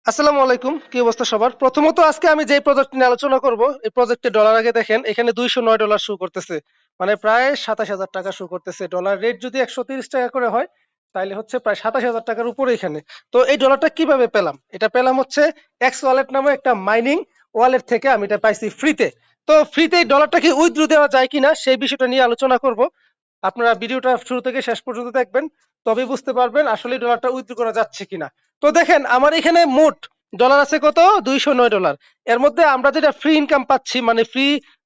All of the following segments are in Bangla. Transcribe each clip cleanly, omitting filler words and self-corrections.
আসসালামু আলাইকুম, কি অবস্থা সবার? প্রথমত আজকে আমি যে প্রজেক্ট নিয়ে আলোচনা করব, এই প্রজেক্টে ডলার আগে দেখেন এখানে $209 শো করতেছে। মানে প্রায় 27,000 টাকা শো করতেছে। ডলার রেট যদি 130 টাকা করে হয়, তাহলে হচ্ছে প্রায় 27,000 টাকার উপরে এখানে। তো এই ডলারটা কিভাবে পেলাম? এটা পেলাম হচ্ছে এক্স ওয়ালেট নামে একটা মাইনিং ওয়ালেট থেকে আমি এটা পাইছি ফ্রিতে। তো ফ্রিতে এই ডলারটা কি উইথড্র দেওয়া যায় কিনা সেই বিষয়টা নিয়ে আলোচনা করব। আপনারা ভিডিওটা শুরু থেকে শেষ পর্যন্ত দেখবেন, তবেই বুঝতে পারবেন আসলে ডলারটা উইথড্র করা যাচ্ছে কিনা। তো দেখেন আমার এখানে মোট ডলার আছে কত, $209। এর মধ্যে আমরা যেটা ফ্রি ইনকাম পাচ্ছি মানে ফ্রি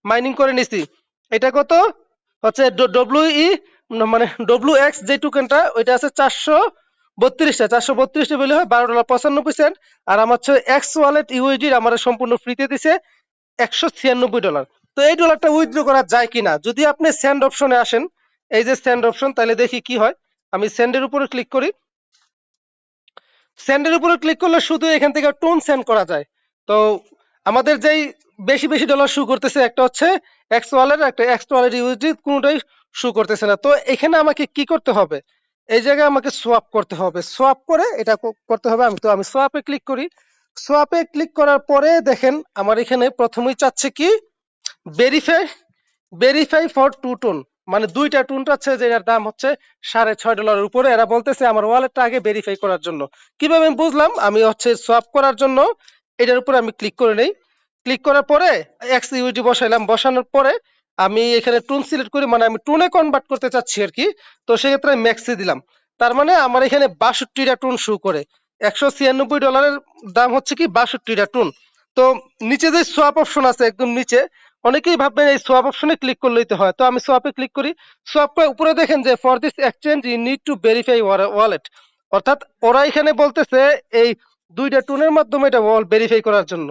মাইনিং করে নিছি, এটা কত হচ্ছে ডব্লিউ মানে WX যে টোকেনটা ওইটা আছে 432টা বলে হয় $12.95। আর আমার হচ্ছে এক্স ওয়ালেট ইউএসডি আমার সম্পূর্ণ ফ্রিতে দিছে $196। তো এই ডলারটা উইথড্র করা যায় কিনা, যদি আপনি সেন্ড অপশনে আসেন, এই যে সেন্ড অপশন, তাহলে দেখি কি হয়। আমি সেন্ডের উপরে ক্লিক করি। সেন্ডের উপরে ক্লিক করলে শুধু এখান থেকে টোন সেন্ড করা যায়। তো আমাদের যেই বেশি বেশি ডলার শো করতেছে, একটা হচ্ছে এক্স ওয়ালেট, একটা এক্স ওয়ালেট ইউএসডি, কোনোটাই শো করতেছে না। তো এখানে আমাকে কি করতে হবে, এই জায়গায় আমাকে সোয়াপ করতে হবে। সোয়াপ করে এটা করতে হবে। আমি সোয়াপে ক্লিক করি। সোয়াপে ক্লিক করার পরে দেখেন আমার এখানে প্রথমেই চাচ্ছে কি verify verify for two tone, মানে দুইটা টোন আছে যেটার দাম হচ্ছে $6.5 উপরে। এরা বলতেছে আমার ওয়ালেটটা আগে ভেরিফাই করার জন্য। কিভাবে আমি বুঝলাম, আমি হচ্ছে সোয়াপ করার জন্য এটার উপরে আমি ক্লিক করে নেই। ক্লিক করার পরে এক্স ইউডি বসাইলাম, বসানোর পরে আমি এখানে টুন সিলেক্ট করি, মানে আমি টুনে কনভার্ট করতে চাচ্ছি আর কি। তো সেক্ষেত্রে ম্যাক্সি দিলাম। তার মানে আমার এখানে 62টা টুন শো করে। $196 দাম হচ্ছে কি 62টা টুন। তো নিচে যে সোয়াপ অপশন আছে একদম নিচে, অনেকেই ভাববেন এই সোয়াপ অপশনে ক্লিক করলেই তো হয়। তো আমি সোয়াপে ক্লিক করি। সোয়াপে উপরে দেখেন যে for this exchange you need to verify wallet, অর্থাৎ ওরা এখানে বলতেছে এই দুইটা টুনের মাধ্যমে এটা ভেরিফাই করার জন্য।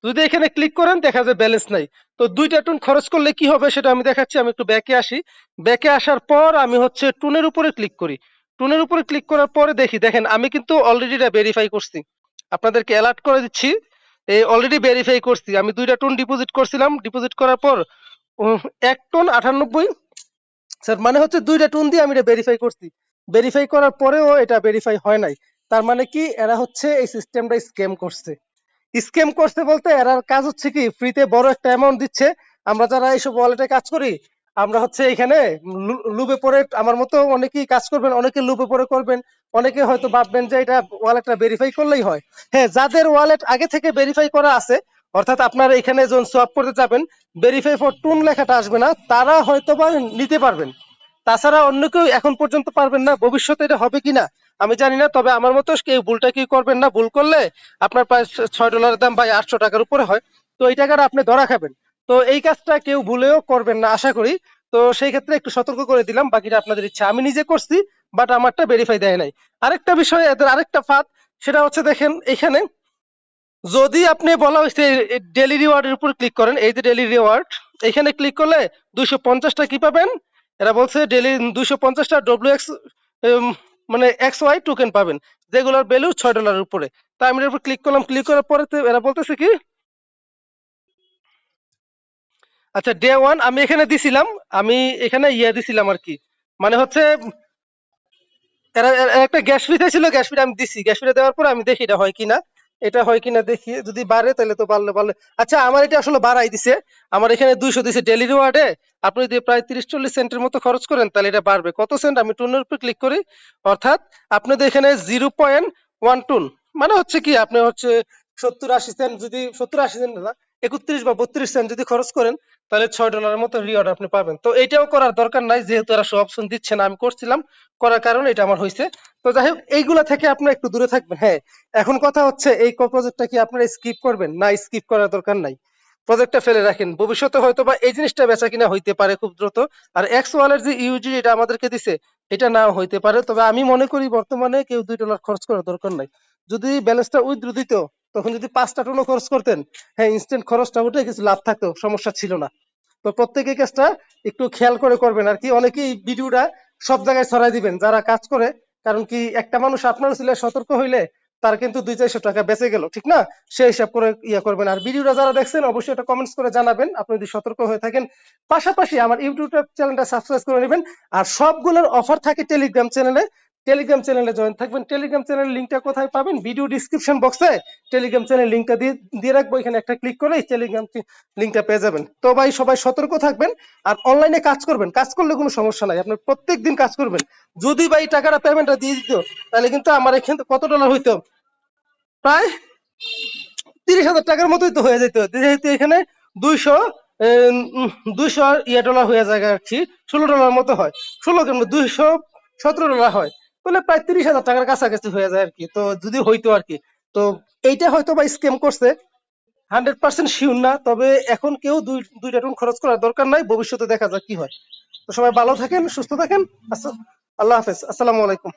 যদি এখানে ক্লিক করেন দেখা যায় ব্যালেন্স নাই। তো দুইটা টুন খরচ করলে কি হবে সেটা আমি দেখাচ্ছি। আমি একটু ব্যাকে আসি। ব্যাকে আসার পর আমি হচ্ছে টুনের উপরে ক্লিক করি। টুনের উপরে ক্লিক করার পরে দেখেন আমি কিন্তু অলরেডি এটা ভেরিফাই করছি। আপনাদেরকে অ্যালার্ট করে দিচ্ছি, এই অলরেডি ভেরিফাই করছি। আমি দুইটা টন ডিপোজিট করছিলাম, ডিপোজিট করার পর 1 টন 98 স্যার, মানে হচ্ছে দুইটা টন দিয়ে আমি এটা ভেরিফাই করছি। ভেরিফাই করার পরেও এটা ভেরিফাই হয় নাই। তার মানে কি এরা হচ্ছে এই সিস্টেমটা স্ক্যাম করছে। স্ক্যাম করতে বলতে এরার কাজ হচ্ছে কি ফ্রিতে বড় একটা অ্যামাউন্ট দিচ্ছে। আমরা যারা এইসব ওয়ালেটে কাজ করি, আমরা হচ্ছে এখানে লুপে পড়ে, আমার মতো অনেকেই কাজ করবেন, অনেকে লুপে পড়ে করবেন। অনেকে হয়তো ভাববেন যে এটা ওয়ালেটটা ভেরিফাই করলেই হয়। হ্যাঁ, যাদের ওয়ালেট আগে থেকে ভেরিফাই করা আছে, অর্থাৎ আপনারা এখানে যখন সোয়াপ করতে যাবেন ভেরিফাই ফর টুন লেখাটা আসবে না, তারা হয়তো বা নিতে পারবেন। তাছাড়া অন্য কেউ এখন পর্যন্ত পারবেন না। ভবিষ্যতে এটা হবে কিনা আমি জানি না, তবে আমার মতো কেউ ভুলটা কি করবেন না। ভুল করলে আপনার প্রায় $6 দাম ভাই 800 টাকার উপরে হয়। তো এই টাকাটা আপনি ধরা খাবেন। তো এই কাজটা কেউ ভুলেও করবেন না আশা করি। তো সেই ক্ষেত্রে একটু সতর্ক করে দিলাম, বাকিটা আপনাদের ইচ্ছা। আমি নিজে করছি, বাট আমারটা ভেরিফাই দেয় নাই। আরেকটা বিষয় এদের, আরেকটা ফাঁদ, সেটা হচ্ছে দেখেন এখানে যদি আপনি বলা হয়েছে ডেলি রিওয়ার্ডের উপর ক্লিক করেন, এই যে ডেলি রিওয়ার্ড, এখানে ক্লিক করলে 250টা কি পাবেন, এরা বলছে ডেলি 250টা WX মানে XY টোকেন পাবেন, যেগুলোর ভ্যালু $6 উপরে। তাই আমি এর উপর ক্লিক করলাম। ক্লিক করার পরে এরা বলতেছে কি, আচ্ছা ডে ওয়ান আমি এখানে দিছিলাম, আমি এখানে দিছিলাম আর কি, মানে হচ্ছে এরা একটা গ্যাস ফি চাইছিল, গ্যাস ফিটা আমি দিছি। গ্যাস ফিটা দেওয়ার পর আমি দেখি এটা হয় কিনা, এটা হয় কিনা দেখি। যদি বাড়ে তাহলে তো বাড়লে বাড়লে। আচ্ছা আমার এটা আসলে বাড়াই দিছে, আমার এখানে 200 দিছে ডেলি রিওয়ার্ডে। আপনি যদি প্রায় 30-40 সেন্টের মতো খরচ করেন তাহলে এটা বাড়বে কত সেন্ট। আমি টুনের উপর ক্লিক করি, অর্থাৎ আপনাদের এখানে 0.1 টুন, মানে হচ্ছে কি আপনি হচ্ছে 70-80 সেন্ট, যদি 70-80 সেন্ট না, 31 বা 32 সেন্ট যদি খরচ করেন, তাহলে $6 মতো রিওয়ার্ড আপনি পাবেন। তো এটাও করার দরকার নাই, যেহেতু এরা সব অপশন দিচ্ছে না। আমি করছিলাম, করার কারণে এটা আমার হয়েছে। তো যাই হোক, এইগুলা থেকে আপনারা একটু দূরে থাকবেন। হ্যাঁ, এখন কথা হচ্ছে এই প্রজেক্টটা কি আপনারা স্কিপ করবেন? না, স্কিপ করার দরকার নাই। প্রজেক্টটা ফেলে রাখেন, ভবিষ্যতে হয়তো বা এই জিনিসটা বেচা কিনা হইতে পারে খুব দ্রুত। আর এক্স ওয়ালের যে ইউজি এটা আমাদেরকে দিছে, এটা নাও হইতে পারে। তবে আমি মনে করি বর্তমানে কেউ $2 খরচ করার দরকার নাই। যদি ব্যালেন্সটা উইথড্র দিত, তখন যদি 5টা টনও খরচ করতেন, হ্যাঁ ইনস্ট্যান্ট খরচটা উঠে কিছু লাভ থাকতো, সমস্যা ছিল না। তো প্রত্যেকে কাজটা একটু খেয়াল করে করবেন আর কি। অনেকেই ভিডিওটা সব জায়গায় ছড়াই দিবেন যারা কাজ করে। কারণ কি একটা মানুষ আপনার ছিল সতর্ক হইলে তার কিন্তু 200-400 টাকা বেঁচে গেল, ঠিক না? সেই হিসাব করে করবেন। আর ভিডিওটা যারা দেখছেন অবশ্যই এটা কমেন্টস করে জানাবেন আপনি যদি সতর্ক হয়ে থাকেন। পাশাপাশি আমার ইউটিউব চ্যানেলটা সাবস্ক্রাইব করে নেবেন। আর সবগুলোর অফার থাকে টেলিগ্রাম চ্যানেলে। টেলিগ্রাম চ্যানেলে জয়েন থাকবেন। টেলিগ্রাম চ্যানেলের লিঙ্কটা কোথায় পাবেন? ভিডিও ডিসক্রিপশন বক্সে টেলিগ্রাম চ্যানেল লিঙ্কটা দিয়ে রাখবো, এখানে একটা ক্লিক করেই টেলিগ্রাম লিঙ্কটা পেয়ে যাবেন। তো ভাই সবাই সতর্ক থাকবেন আর অনলাইনে কাজ করবেন, কাজ করলে কোনো সমস্যা নাই, আপনার প্রত্যেক দিন কাজ করবেন। যদি ভাই টাকাটা পেমেন্টটা দিয়ে দিত তাহলে কিন্তু আমার এখানে কত ডলার হইতো, প্রায় 30,000 টাকার মতোই তো হয়ে যেত, যেহেতু এখানে 200 200 ডলার হয়ে যায় আর কি, $16 মতো হয়, 16 কেন 217 ডলার হয়, তাহলে প্রায় 30,000 টাকার কাছাকাছি হয়ে যায় আর কি, তো যদি হইতো আর কি। তো এইটা হয়তো বা স্ক্যাম করছে, 100% শিওর না, তবে এখন কেউ দুইটা টন খরচ করার দরকার নাই, ভবিষ্যতে দেখা যাক কি হয়। তো সবাই ভালো থাকেন, সুস্থ থাকেন। আল্লাহ হাফেজ, আসসালামু আলাইকুম।